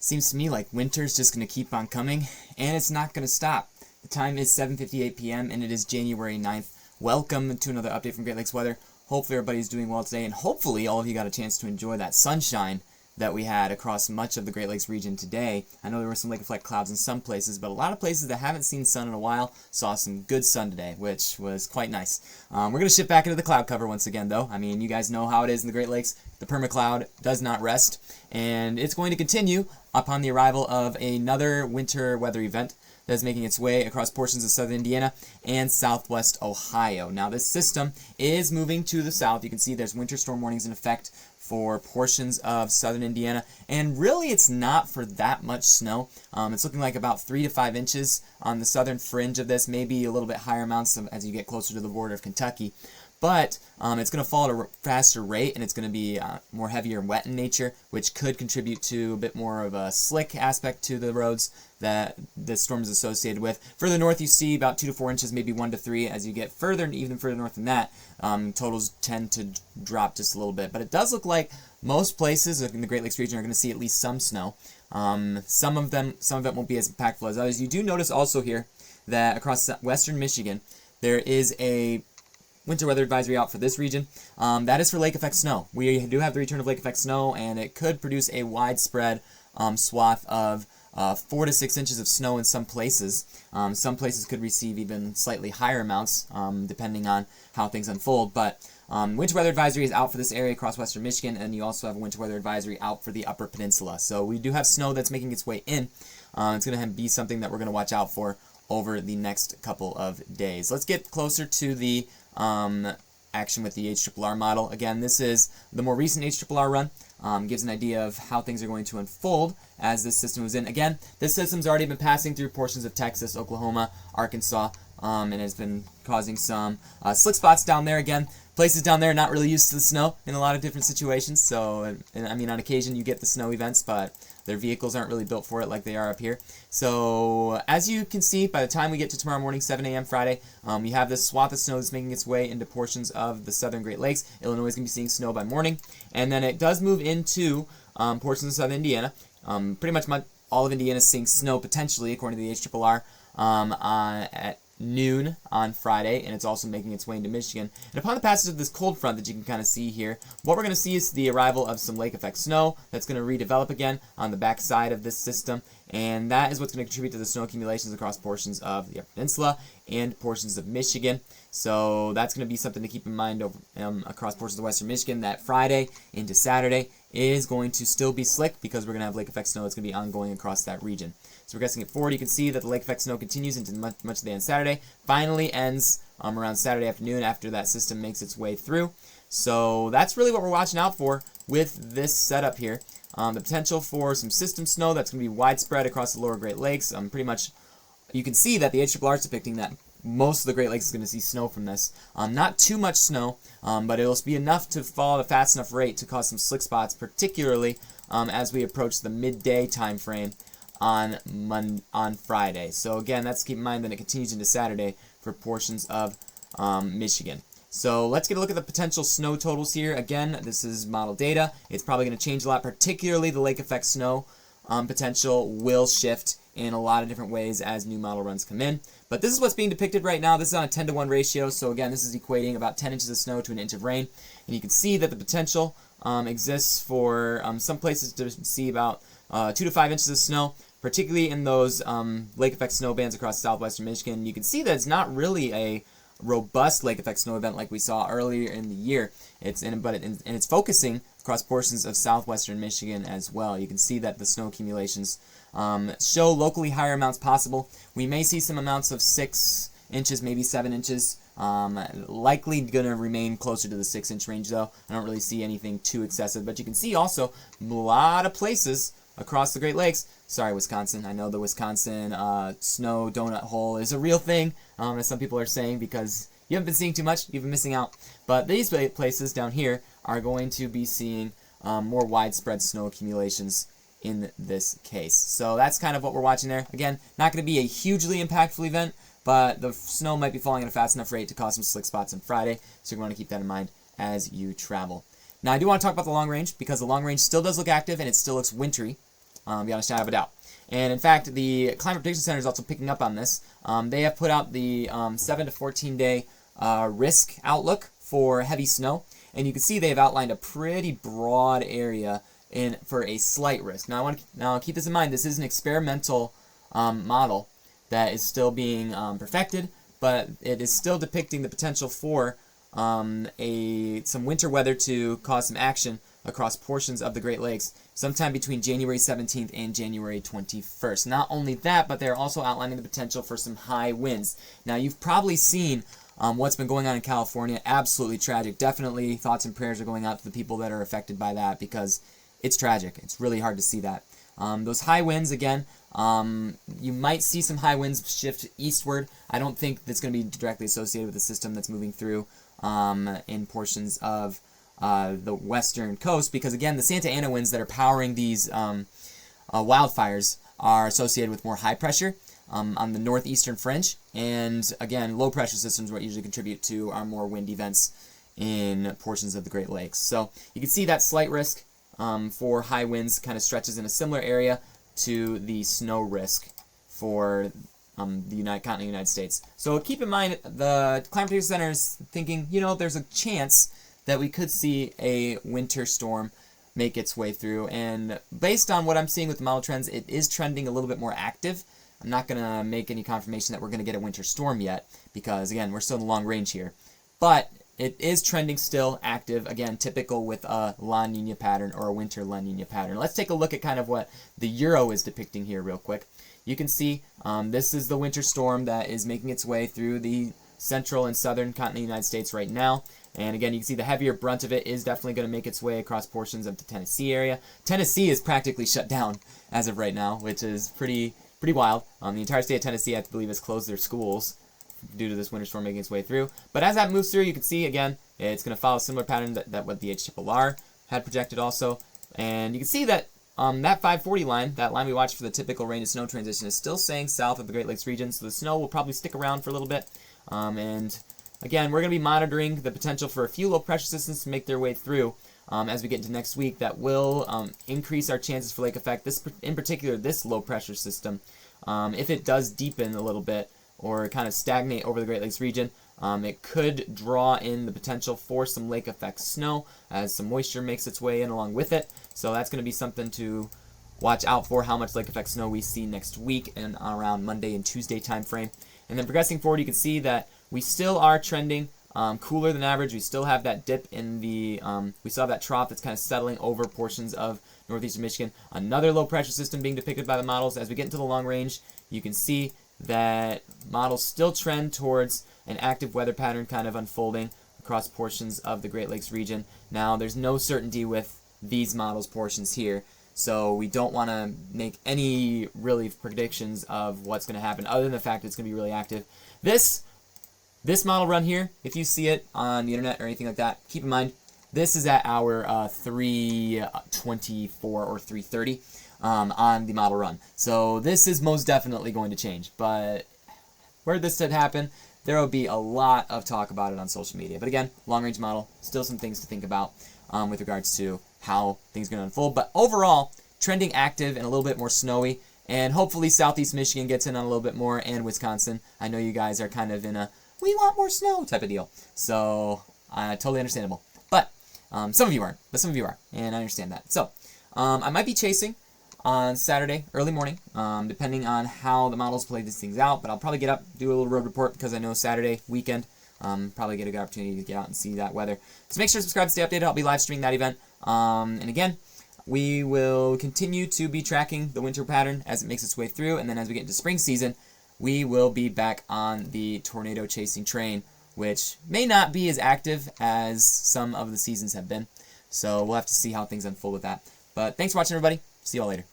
Seems to me like winter's just going to keep on coming, and it's not going to stop. The time is 7:58 p.m., and it is January 9th. Welcome to another update from Great Lakes Weather. Hopefully everybody's doing well today, and hopefully all of you got a chance to enjoy that sunshine that we had across much of the Great Lakes region today. I know there were some lake effect clouds in some places, but a lot of places that haven't seen sun in a while saw some good sun today, which was quite nice. We're going to shift back into the cloud cover once again, though. I mean, you guys know how it is in the Great Lakes. The permacloud does not rest, and it's going to continue upon the arrival of another winter weather event that is making its way across portions of southern Indiana and southwest Ohio. Now, this system is moving to the south. You can see there's winter storm warnings in effect for portions of southern Indiana, and really it's not for that much snow. It's looking like about 3 to 5 inches on the southern fringe of this, maybe a little bit higher amounts as you get closer to the border of Kentucky. But it's going to fall at a faster rate, and it's going to be more heavier and wet in nature, which could contribute to a bit more of a slick aspect to the roads that the storm is associated with. Further north, you see about 2 to 4 inches, maybe 1 to 3. As you get further, and even further north than that, totals tend to drop just a little bit. But it does look like most places in the Great Lakes region are going to see at least some snow. Some of it won't be as impactful as others. You do notice also here that across western Michigan, there is a winter weather advisory out for this region. That is for lake effect snow. We do have the return of lake effect snow, and it could produce a widespread swath of 4 to 6 inches of snow in some places. Some places could receive even slightly higher amounts, depending on how things unfold. But winter weather advisory is out for this area across western Michigan, and you also have a winter weather advisory out for the upper peninsula. So we do have snow that's making its way in. It's going to be something that we're going to watch out for over the next couple of days. Let's get closer to the action with the HRRR model. Again, this is the more recent HRRR run. Gives an idea of how things are going to unfold as this system was in. Again, this system's already been passing through portions of Texas, Oklahoma, Arkansas, and has been causing some slick spots down there. Again, places down there not really used to the snow in a lot of different situations. So, I mean, on occasion you get the snow events, but their vehicles aren't really built for it like they are up here. So, as you can see, by the time we get to tomorrow morning, 7 a.m. Friday, you have this swath of snow that's making its way into portions of the southern Great Lakes. Illinois is going to be seeing snow by morning. And then it does move into portions of southern Indiana. Pretty much all of Indiana is seeing snow potentially, according to the HRRR, at noon on Friday, and it's also making its way into Michigan. And upon the passage of this cold front that you can kind of see here, what we're going to see is the arrival of some lake effect snow that's going to redevelop again on the back side of this system, and that is what's going to contribute to the snow accumulations across portions of the Upper Peninsula and portions of Michigan. So that's going to be something to keep in mind over, across portions of western Michigan, that Friday into Saturday is going to still be slick because we're going to have lake effect snow that's going to be ongoing across that region. So progressing it forward, you can see that the lake effect snow continues into much of the day on Saturday, finally ends around Saturday afternoon after that system makes its way through. So that's really what we're watching out for with this setup here. The potential for some system snow that's going to be widespread across the lower Great Lakes. Pretty much, you can see that the HRRR is depicting that most of the Great Lakes is going to see snow from this. Not too much snow, but it'll be enough to fall at a fast enough rate to cause some slick spots, particularly as we approach the midday time frame on Friday. So again, that's keep in mind that it continues into Saturday for portions of Michigan. So let's get a look at the potential snow totals here. Again, this is model data. It's probably going to change a lot, particularly the lake effect snow potential will shift in a lot of different ways as new model runs come in. But this is what's being depicted right now. This is on a 10-to-1 ratio. So again, this is equating about 10 inches of snow to an inch of rain. And you can see that the potential exists for some places to see about 2 to 5 inches of snow, particularly in those lake effect snow bands across southwestern Michigan. You can see that it's not really a robust lake effect snow event like we saw earlier in the year. It's focusing across portions of southwestern Michigan as well. You can see that the snow accumulations show locally higher amounts possible. We may see some amounts of 6 inches, maybe 7 inches. Likely going to remain closer to the 6-inch range, though. I don't really see anything too excessive. But you can see also a lot of places across the Great Lakes. Sorry, Wisconsin. I know the Wisconsin snow donut hole is a real thing, as some people are saying, because you haven't been seeing too much. You've been missing out. But these places down here are going to be seeing more widespread snow accumulations in this case. So that's kind of what we're watching there. Again, not going to be a hugely impactful event, but the snow might be falling at a fast enough rate to cause some slick spots on Friday, so you want to keep that in mind as you travel. Now, I do want to talk about the long range, because the long range still does look active and it still looks wintry. beyond a shadow of a doubt. And in fact, the Climate Prediction Center is also picking up on this. They have put out the 7 to 14 day risk outlook for heavy snow, and you can see they've outlined a pretty broad area for a slight risk. Now keep this in mind. This is an experimental model that is still being perfected, but it is still depicting the potential for some winter weather to cause some action across portions of the Great Lakes sometime between January 17th and January 21st. Not only that, but they're also outlining the potential for some high winds. Now, you've probably seen what's been going on in California. Absolutely tragic. Definitely thoughts and prayers are going out to the people that are affected by that, because it's tragic. It's really hard to see that. Those high winds, again, you might see some high winds shift eastward. I don't think that's going to be directly associated with the system that's moving through in portions of the western coast, because again, the Santa Ana winds that are powering these wildfires are associated with more high pressure on the northeastern fringe, and again, low pressure systems what usually contribute to our more wind events in portions of the Great Lakes. So you can see that slight risk for high winds kind of stretches in a similar area to the snow risk for the continental United States. So keep in mind, the Climate Prediction Center is thinking, there's a chance that we could see a winter storm make its way through. And based on what I'm seeing with the model trends, it is trending a little bit more active. I'm not going to make any confirmation that we're going to get a winter storm yet, because, again, we're still in the long range here. But it is trending still active, again, typical with a La Nina pattern or a winter La Nina pattern. Let's take a look at kind of what the Euro is depicting here real quick. You can see this is the winter storm that is making its way through the central and southern continental United States right now. And again, you can see the heavier brunt of it is definitely going to make its way across portions of the Tennessee area. Tennessee is practically shut down as of right now, which is pretty wild. The entire state of Tennessee, I believe, has closed their schools due to this winter storm making its way through. But as that moves through, you can see, again, it's going to follow a similar pattern that what the HRRR had projected also. And you can see that that 540 line, that line we watched for the typical rain to snow transition, is still staying south of the Great Lakes region, so the snow will probably stick around for a little bit. And again, we're going to be monitoring the potential for a few low pressure systems to make their way through as we get into next week. That will increase our chances for lake effect. This, in particular, this low pressure system, if it does deepen a little bit or kind of stagnate over the Great Lakes region, it could draw in the potential for some lake effect snow as some moisture makes its way in along with it. So that's going to be something to watch out for, how much lake effect snow we see next week and around Monday and Tuesday time frame. And then progressing forward, you can see that we still are trending cooler than average. We still have that dip in the, we still have that trough that's kind of settling over portions of northeastern Michigan. Another low pressure system being depicted by the models. As we get into the long range, you can see that models still trend towards an active weather pattern kind of unfolding across portions of the Great Lakes region. Now, there's no certainty with these models portions here, so we don't want to make any really predictions of what's going to happen other than the fact that it's going to be really active. This model run here, if you see it on the internet or anything like that, keep in mind, this is at hour 3:24 or 3:30 on the model run. So this is most definitely going to change. But where this did happen, there will be a lot of talk about it on social media. But again, long-range model, still some things to think about with regards to how things are going to unfold. But overall, trending active and a little bit more snowy. And hopefully Southeast Michigan gets in on a little bit more, and Wisconsin. I know you guys are kind of in a we want more snow type of deal. So, totally understandable. But some of you aren't, but some of you are, and I understand that. So, I might be chasing on Saturday, early morning, depending on how the models play these things out. But I'll probably get up, do a little road report, because I know Saturday, weekend, probably get a good opportunity to get out and see that weather. So make sure to subscribe to stay updated. I'll be live streaming that event. And again, we will continue to be tracking the winter pattern as it makes its way through. And then as we get into spring season, we will be back on the tornado chasing train, which may not be as active as some of the seasons have been. So we'll have to see how things unfold with that. But thanks for watching, everybody. See you all later.